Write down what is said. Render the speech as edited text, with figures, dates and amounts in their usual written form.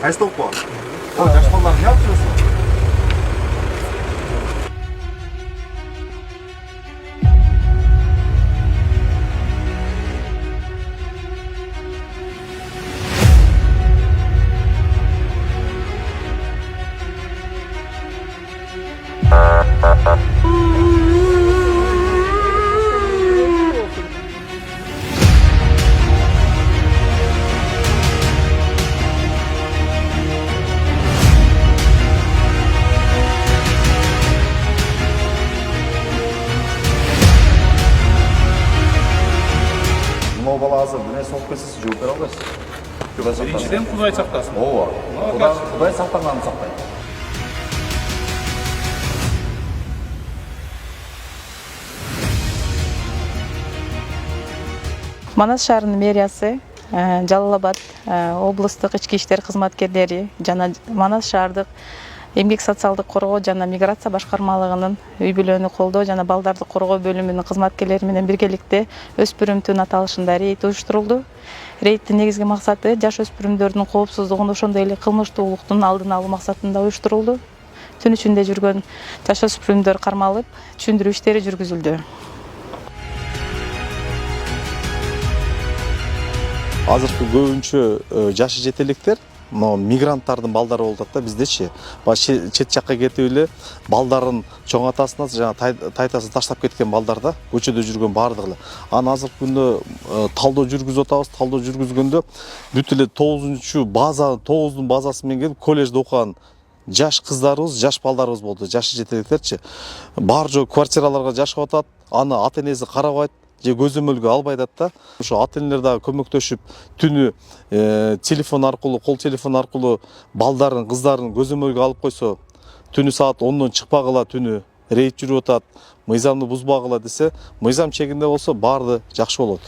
Кайсы толуп калган? О, жаш балдар эмне алып жүрөсүң? Мына бала азыр мына соғып кетсе сіз жооп бере албайсыз. Биринчиден Кудай сактасын. Ооба. Кудай сактаганын сактайт. Манас шаарынын мэриясы, Жалал Абад облустук ички иштер кызматкерлери жана Манас шаардык эмгек социалдык коргоо жана миграция башкармалыгынын үй бүлөнү колдоо жана балдарды коргоо бөлүмүнүн кызматкерлери менен биргеликте өспүрүм түн аталышында рейд уюштурулду. Рейдтин негизги максаты жаш өспүрүмдөрдүн коопсуздугун, ошондой эле кылмыштуулуктун алдын алуу максатында уюштурулду. Түн ичинде жүргөн жаш өспүрүмдөр кармалып, түшүндүрүү иштери жүргүзүлдү. Азыркы көбүнчө жашы жетеликтер мигранттардын балдары болуп атат да биздечи. Чет жакка кетип эле балдарын чоң атасына жана тайтасын таштап кеткен балдар да, көчөдө жүргөн бардыгы эле. Аны азыркы күндө талдоо жүргүзүп атабыз. Талдоо жүргүзгөндө бүт эле 9-дун базасы менен келип коллежде окуган жаш кыздарыбыз, жаш балдарыбыз болду, жашы жетеликтерчи. Бар жок квартираларга жашап атат, аны ата-энеси карабайт. Же көзөмөлгө албай да. Ошо ата-энелер дагы көмөктөшүп, түнү телефон аркылуу, кол телефон аркылуу балдарын, кыздарын көзөмөлгө алып койсо, түнү саат 10дон чыкпагыла, түнү рейд жүрүп атат, мыйзамды бузбагыла десе, мыйзам чегинде болсо баарды жакшы болот.